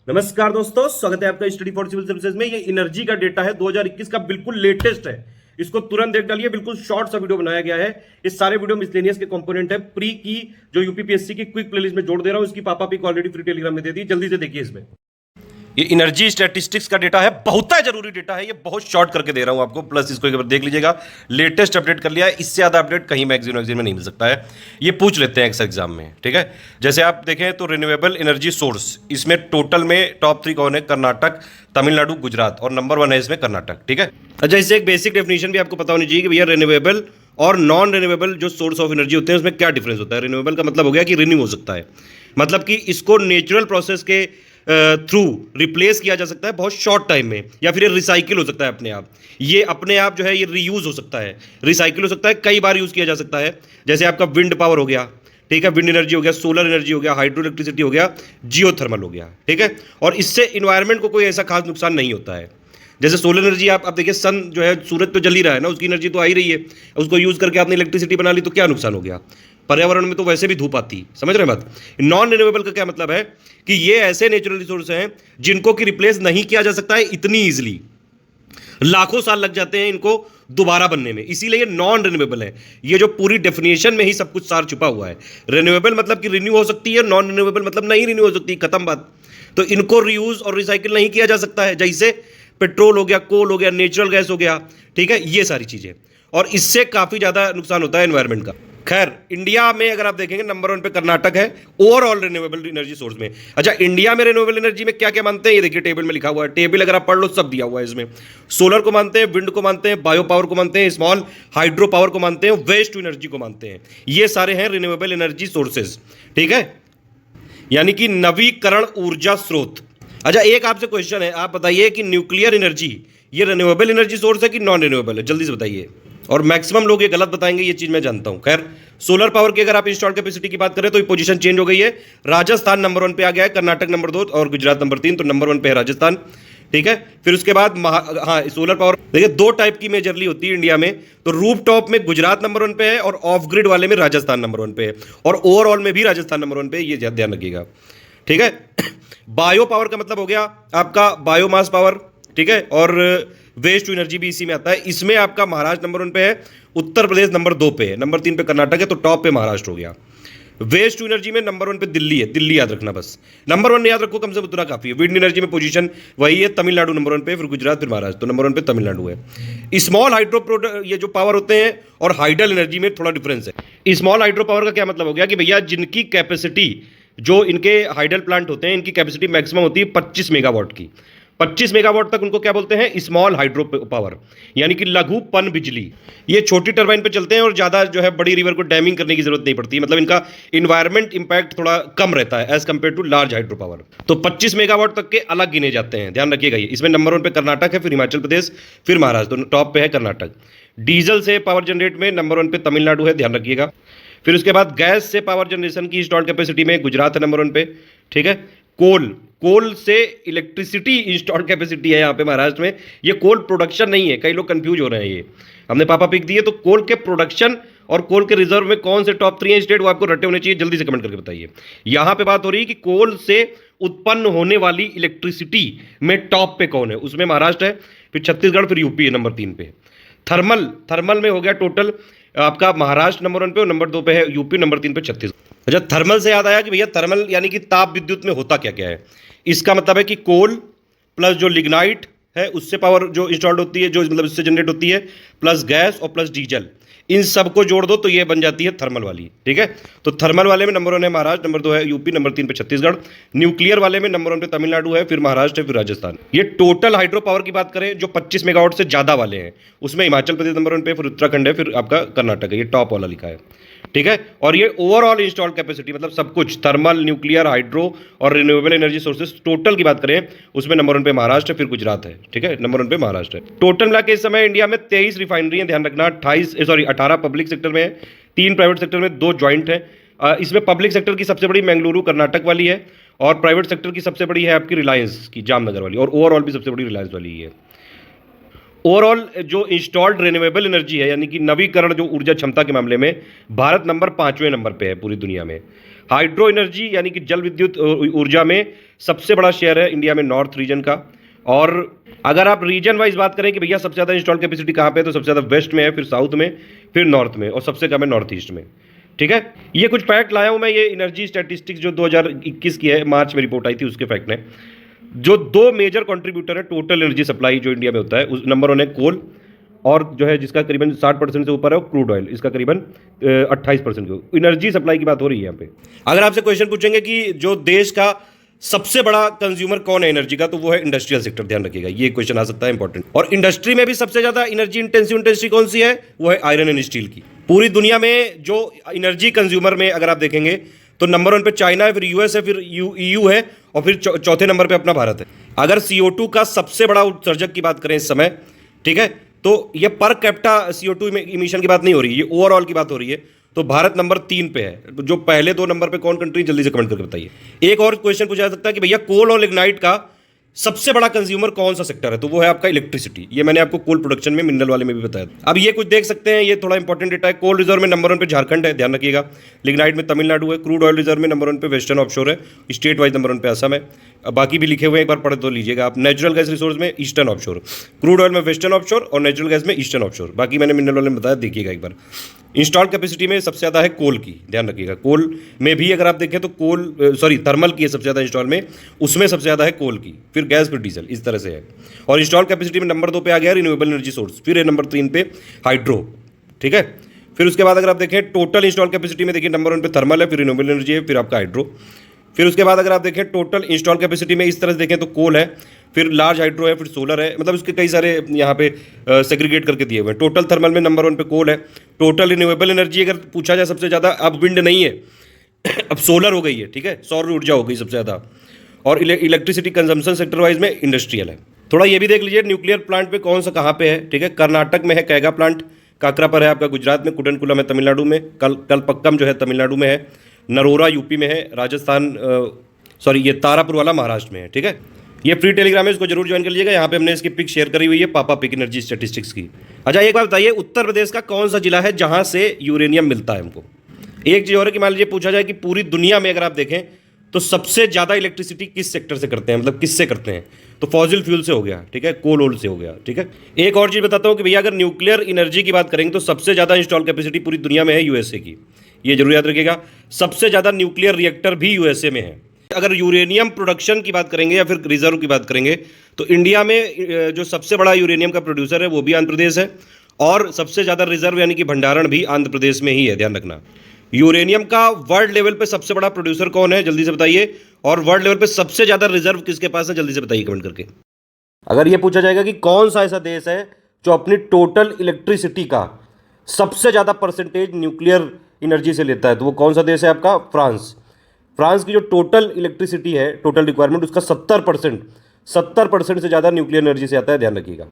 नमस्कार दोस्तों, स्वागत है आपका स्टडी फॉर सिविल सर्विसेज में। ये एनर्जी का डेटा है 2021 का, बिल्कुल लेटेस्ट है। इसको तुरंत देख डालिए, बिल्कुल शॉर्ट सा वीडियो बनाया गया है। इस सारे वीडियो मिसलेनियस के कंपोनेंट है। प्री की जो यूपीपीएससी की क्विक प्लेलिस्ट में जोड़ दे रहा हूं, इसकी पापा पिक ऑलरेडी फ्री टेलीग्राम में दे दी, जल्दी से देखिए। इसमें ये एनर्जी स्टैटिस्टिक्स का डेटा है, बहुत ही जरूरी डेटा है। ये बहुत शॉर्ट करके दे रहा हूं आपको, प्लस इसको एक बार देख लीजिएगा। लेटेस्ट अपडेट कर लिया है, इससे ज्यादा अपडेट कहीं मैगजीन में नहीं मिल सकता है। ये पूछ लेते हैं एग्जाम में, ठीक है। जैसे आप देखें तो रिन्यूएबल एनर्जी सोर्स, इसमें टोटल में टॉप 3 कौन है? कर्नाटक, तमिलनाडु, गुजरात, और नंबर 1 है इसमें कर्नाटक, ठीक है। अच्छा, इससे एक बेसिक डेफिनेशन भी आपको पता होनी चाहिए कि भैया रिन्यूएबल और नॉन रिन्यूएबल जो सोर्स ऑफ एनर्जी होते हैं उसमें क्या डिफरेंस होता है। रिन्यूएबल का मतलब हो गया कि रिन्यू हो सकता है, मतलब कि इसको नेचुरल प्रोसेस के थ्रू रिप्लेस किया जा सकता है बहुत शॉर्ट टाइम में, या फिर ये रिसाइकिल हो सकता है अपने आप। ये अपने आप जो है ये रीयूज हो सकता है, रिसाइकिल हो सकता है, कई बार यूज किया जा सकता है। जैसे आपका विंड पावर हो गया, ठीक है, विंड एनर्जी हो गया, सोलर एनर्जी हो गया, हाइड्रो इलेक्ट्रिसिटी हो गया, जियोथर्मल हो गया, ठीक है। और इससे इन्वायरमेंट को कोई ऐसा खास नुकसान नहीं होता है। जैसे सोलर एनर्जी आप देखिए, सन जो है, सूरज तो जल ही रहा है ना, उसकी एनर्जी तो आ ही रही है, उसको यूज करके आपने इलेक्ट्रिसिटी बना ली, तो क्या नुकसान हो गया? पर्यावरण में तो वैसे भी धूप आती, समझ रहे हैं बात। नॉन रिन्यूएबल का क्या मतलब है कि ये ऐसे नेचुरल रिसोर्स हैं जिनको कि रिप्लेस नहीं किया जा सकता है इतनी इजीली। लाखों साल लग जाते हैं इनको दोबारा बनने में, इसीलिए ये नॉन रिन्यूएबल है। ये जो पूरी डेफिनेशन में ही सब कुछ सार छुपा हुआ है। रिन्यूएबल मतलब कि रिन्यू हो सकती है, नॉन रिन्यूएबल मतलब नहीं रिन्यू हो सकती, खत्म बात। तो इनको रीयूज और रिसाइकिल नहीं किया जा सकता है। जैसे पेट्रोल हो गया, कोल हो गया, नेचुरल गैस हो गया, ठीक है, ये सारी चीजें। और इससे काफी ज्यादा नुकसान होता है एनवायरमेंट का। खैर, इंडिया में अगर आप देखेंगे नंबर 1 पे कर्नाटक है ओवरऑल रिन्यूएबल एनर्जी सोर्स में। अच्छा, इंडिया में रिन्यूएबल एनर्जी में क्या क्या मानते हैं ये देखिए, टेबल में लिखा हुआ है। टेबल अगर आप पढ़ लो सब दिया हुआ है इसमें। सोलर को मानते हैं, विंड को मानते हैं, बायो पावर को मानते हैं, स्मॉल हाइड्रो पावर को मानते हैं, वेस्ट टू एनर्जी को मानते हैं। ये सारे हैं रिन्यूएबल एनर्जी सोर्सेज, ठीक है, यानी कि नवीकरण ऊर्जा स्रोत। अच्छा, एक आपसे क्वेश्चन है, आप बताइए कि न्यूक्लियर एनर्जी ये रिन्यूएबल एनर्जी सोर्स है कि नॉन रिन्यूएबल है? जल्दी से बताइए। और मैक्सिमम लोग ये गलत बताएंगे, ये चीज मैं जानता हूं। खैर, सोलर पावर की अगर आप इंस्टॉल कैपेसिटी की बात करें तो पोजीशन चेंज हो गई है। राजस्थान नंबर 1 पे आ गया है, कर्नाटक नंबर 2 और गुजरात नंबर 3। तो नंबर 1 पे है राजस्थान, ठीक है। फिर उसके बाद हाँ, सोलर पावर देखिए 2 टाइप की मेजरली होती है इंडिया में। तो रूफ टॉप में गुजरात नंबर 1 पे है, और ऑफ ग्रिड वाले में राजस्थान नंबर 1 पे है, और ओवरऑल में भी राजस्थान नंबर 1 पे है, ये ध्यान रखिएगा, ठीक है। बायो पावर का मतलब हो गया आपका बायोमास पावर, ठीक है, और वेस्ट टू एनर्जी भी इसी में आता है। इसमें आपका महाराष्ट्र नंबर 1 पे है, उत्तर प्रदेश नंबर 2 पे है, नंबर 3 पे कर्नाटक है, तो टॉप पे महाराष्ट्र हो गया। वेस्ट टू एनर्जी में नंबर 1 पे दिल्ली है, दिल्ली याद रखना बस। नंबर 1 याद रखो, कम से कम उतना काफी है। विंड एनर्जी में पोजीशन वही है, तमिलनाडु नंबर 1 पे, फिर गुजरात, फिर महाराष्ट्र। तो नंबर 1 पे तमिलनाडु है। स्मॉल हाइड्रो प्रोडक्ट ये जो पावर होते हैं, और हाइडल एनर्जी में थोड़ा डिफरेंस है। स्मॉल हाइड्रो पावर का क्या मतलब हो गया कि भैया जिनकी कैपेसिटी, जो इनके हाइडल प्लांट होते हैं, इनकी कैपेसिटी मैक्सिमम होती है 25 मेगावाट की। 25 मेगावाट तक उनको क्या बोलते हैं? स्मॉल हाइड्रो पावर, यानी कि लघु पन बिजली। ये छोटी टरबाइन पे चलते हैं और ज्यादा जो है बड़ी रिवर को डैमिंग करने की जरूरत नहीं पड़ती, मतलब इनका इन्वायरमेंट इंपैक्ट थोड़ा कम रहता है as compare to large hydro power. तो 25 मेगावाट तक के अलग गिने जाते हैं, ध्यान रखिएगा ये। इसमें नंबर 1 पे कर्नाटक है, फिर हिमाचल प्रदेश, फिर महाराष्ट्र, तो टॉप पे है कर्नाटक। डीजल से पावर जनरेट में नंबर 1 पे तमिलनाडु है, ध्यान रखिएगा। फिर उसके बाद गैस से पावर जनरेशन की इंस्टॉल्ड कैपेसिटी में गुजरात है नंबर 1 पे, ठीक है। कोल से इलेक्ट्रिसिटी इंस्टॉल्ड कैपेसिटी है यहाँ पे महाराष्ट्र में। ये कोल प्रोडक्शन नहीं है, कई लोग कंफ्यूज हो रहे हैं। ये हमने पापा पिक दिए, तो कोल के प्रोडक्शन और कोल के रिजर्व में कौन से टॉप 3 स्टेट, वो आपको रटे होने चाहिए, जल्दी से कमेंट करके बताइए। यहां पे बात हो रही है कि कोल से उत्पन्न होने वाली इलेक्ट्रिसिटी में टॉप पे कौन है, उसमें महाराष्ट्र है, फिर छत्तीसगढ़, फिर यूपी है नंबर 3 पे। थर्मल में हो गया टोटल आपका महाराष्ट्र नंबर 1 पे, और नंबर 2 पे है यूपी, नंबर 3 पे छत्तीसगढ़। अच्छा, थर्मल से याद आया कि भैया थर्मल यानी कि ताप विद्युत में होता क्या क्या है। इसका मतलब है कि कोल प्लस जो लिग्नाइट है उससे पावर जो इंस्टॉल्ड होती है, जो मतलब इससे जनरेट होती है, प्लस गैस और प्लस डीजल, इन सबको जोड़ दो तो ये बन जाती है थर्मल वाली, ठीक है। तो थर्मल वाले में नंबर 1 है महाराष्ट्र, नंबर 2 है यूपी, नंबर 3 पे छत्तीसगढ़। न्यूक्लियर वाले में नंबर 1 पे तमिलनाडु है, फिर महाराष्ट्र है, फिर राजस्थान। ये टोटल हाइड्रो पावर की बात करें जो 25 मेगावाट से ज्यादा वाले हैं, उसमें हिमाचल प्रदेश नंबर 1 पे, फिर उत्तराखंड है, फिर आपका कर्नाटक है, ये टॉप वाला लिखा है, ठीक है। और ये ओवरऑल इंस्टॉल्ड कैपेसिटी मतलब सब कुछ, थर्मल, न्यूक्लियर, हाइड्रो और रिन्यूएबल एनर्जी सोर्सेज टोटल की बात करें, उसमें नंबर 1 पे महाराष्ट्र, फिर गुजरात है, ठीक है, नंबर 1 पे महाराष्ट्र है। टोटल मिला के इस समय इंडिया में 23 रिफाइनरी है, ध्यान रखना। 18 पब्लिक सेक्टर में है, 3 प्राइवेट सेक्टर में, 2 ज्वाइंट है। इसमें पब्लिक सेक्टर की सबसे बड़ी मंगलुरु कर्नाटक वाली है, और प्राइवेट सेक्टर की सबसे बड़ी है आपकी रिलायंस की जामनगर वाली, और ओवरऑल भी सबसे बड़ी रिलायंस वाली है। ओवरऑल जो इंस्टॉल्ड रिन्यूएबल एनर्जी है, यानी कि नवीकरण जो ऊर्जा क्षमता के मामले में, भारत नंबर 5वें नंबर पे है पूरी दुनिया में। हाइड्रो एनर्जी यानी कि जल विद्युत ऊर्जा में सबसे बड़ा शेयर है इंडिया में नॉर्थ रीजन का। और अगर आप रीजन वाइज बात करें कि भैया सबसे ज़्यादा इंस्टॉल कैपेसिटी कहाँ पे है, तो सबसे ज़्यादा वेस्ट में है, फिर साउथ में, फिर नॉर्थ में, और सबसे कम है नॉर्थ ईस्ट में। ठीक है, ये कुछ फैक्ट लाया हूँ मैं, ये एनर्जी स्टैटिस्टिक्स जो 2021 की है, मार्च में रिपोर्ट आई थी, उसके फैक्ट ने। जो दो मेजर कंट्रीब्यूटर है टोटल एनर्जी सप्लाई जो इंडिया में होता है, उस नंबर 1 है कोल, और जो है जिसका करीबन 60% से ऊपर है वो क्रूड ऑयल, इसका करीबन 28% की एनर्जी सप्लाई की बात हो रही है यहाँ पे। अगर आपसे क्वेश्चन पूछेंगे कि जो देश का सबसे बड़ा कंज्यूमर कौन है एनर्जी का, तो वो है इंडस्ट्रियल सेक्टर, ध्यान रखिएगा, ये क्वेश्चन आ सकता है इंपॉर्टेंट। और इंडस्ट्री में भी सबसे ज्यादा एनर्जी इंटेंसिव इंडस्ट्री कौन सी है, वो है आयरन एंड स्टील की। पूरी दुनिया में जो एनर्जी कंज्यूमर में अगर आप देखेंगे तो नंबर 1 पे चाइना है, फिर यूएस है, फिर ईयू है, और फिर चौथे नंबर पे अपना भारत है। अगर CO2 का सबसे बड़ा उत्सर्जक की बात करें इस समय, ठीक है, तो ये पर कैपिटा CO2 इमिशन की बात नहीं हो रही, ये ओवरऑल की बात हो रही है। तो भारत नंबर 3 पे है। जो पहले 2 नंबर पे कौन कंट्री, जल्दी से कमेंट करके बताइए। एक और क्वेश्चन पूछा जा सकता है कि भैया कोल और लिग्नाइट का सबसे बड़ा कंज्यूमर कौन सा सेक्टर है, तो वो है आपका इलेक्ट्रिसिटी। ये मैंने आपको कोल प्रोडक्शन में, मिनरल वाले में भी बताया। अब ये कुछ देख सकते हैं, ये थोड़ा इंपॉर्टेंट डेटा है। कोल रिजर्व में नंबर 1 पे झारखंड है, ध्यान रखिएगा। लिग्नाइट में तमिलनाडु है। क्रूड ऑयल रिजर्व में नंबर 1 पे वेस्टर्न ऑफशोर है, स्टेट वाइज नंबर 1 पे असम है। बाकी भी लिखे हुए हैं, एक बार पढ़ तो लीजिएगा आप। नेचुरल गैस रिसोर्स में ईस्टर्न ऑफशोर, क्रूड ऑयल में वेस्टर्न ऑफशोर, और नेचुरल गैस में ईस्टर्न ऑफशोर। बाकी मैंने मिनरल वाले में बताया, देखिएगा एक बार। इंस्टॉल कैपेसिटी में सबसे ज़्यादा है कोल की, ध्यान रखिएगा। कोल में भी अगर आप देखें तो थर्मल की है सबसे ज़्यादा इंस्टॉल में, उसमें सबसे ज़्यादा है कोल की, फिर गैस, फिर डीजल, इस तरह से है। और इंस्टॉल कैपेसिटी में नंबर 2 पे आ गया रिन्यूएबल एनर्जी सोर्स, फिर है नंबर 3 पे हाइड्रो। ठीक है, फिर उसके बाद अगर आप देखें टोटल इंस्टॉल कैपेसिटी में, देखिए नंबर 1 पे थर्मल है, फिर रिन्यूएबल एनर्जी है, फिर आपका हाइड्रो। फिर उसके बाद अगर आप देखें टोटल इंस्टॉल कैपेसिटी में इस तरह से देखें तो कोल है, फिर लार्ज हाइड्रो है, फिर सोलर है, मतलब इसके कई सारे यहाँ पे सेग्रीगेट करके दिए हुए हैं। टोटल थर्मल में नंबर 1 पे कोल है। टोटल रिन्यूएबल एनर्जी अगर पूछा जाए सबसे ज़्यादा, अब विंड नहीं है अब सोलर हो गई है, ठीक है, सौर ऊर्जा हो गई सबसे ज़्यादा। और इलेक्ट्रिसिटी कंजम्पशन सेक्टर वाइज में इंडस्ट्रियल है। थोड़ा ये भी देख लीजिए न्यूक्लियर प्लांट पे कौन सा कहाँ पे है, ठीक है। कर्नाटक में है कैगा प्लांट, काकरा पर है आपका गुजरात में, कुडनकुलम है तमिलनाडु में, कलपक्कम जो है तमिलनाडु में है, नरोरा यूपी में है, राजस्थान ये तारापुर वाला महाराष्ट्र में है। ठीक है, ये फ्री टेलीग्राम है, इसको जरूर ज्वाइन कर लीजिएगा। यहाँ पे हमने इसकी पिक शेयर करी हुई है, पापा पिक एनर्जी स्टैटिस्टिक्स की। अच्छा एक बात बताइए, उत्तर प्रदेश का कौन सा जिला है जहाँ से यूरेनियम मिलता है हमको। एक चीज़ और है कि मान लीजिए पूछा जाए कि पूरी दुनिया में अगर आप देखें तो सबसे ज़्यादा इलेक्ट्रिसिटी किस सेक्टर से करते हैं, मतलब किससे करते हैं, तो फॉसिल फ्यूल से हो गया, ठीक है, कोल ओल से हो गया। ठीक है, एक और चीज़ बताता हूँ कि भैया अगर न्यूक्लियर एनर्जी की बात करेंगे तो सबसे ज़्यादा इंस्टॉल कैपेसिटी पूरी दुनिया में है यूएसए की, ये जरूर याद रखिएगा। सबसे ज़्यादा न्यूक्लियर रिएक्टर भी यूएसए में है। अगर यूरेनियम प्रोडक्शन की बात करेंगे या फिर रिजर्व की बात करेंगे तो इंडिया में जो सबसे बड़ा यूरेनियम का प्रोड्यूसर है वो भी आंध्र प्रदेश है, और सबसे ज़्यादा रिजर्व यानी कि भंडारण भी आंध्र प्रदेश में ही है, ध्यान रखना। यूरेनियम का वर्ल्ड लेवल पे सबसे बड़ा प्रोड्यूसर कौन है, जल्दी से बताइए। और वर्ल्ड लेवल पे सबसे ज़्यादा रिजर्व किसके पास है, जल्दी से बताइए कमेंट करके। अगर ये पूछा जाएगा कि कौन सा ऐसा देश है जो अपनी टोटल इलेक्ट्रिसिटी का सबसे ज़्यादा परसेंटेज न्यूक्लियर एनर्जी से लेता है, तो वो कौन सा देश है आपका, फ्रांस। फ्रांस की जो टोटल इलेक्ट्रिसिटी है, टोटल रिक्वायरमेंट, उसका 70% से ज़्यादा न्यूक्लियर एनर्जी से आता है, ध्यान रखिएगा।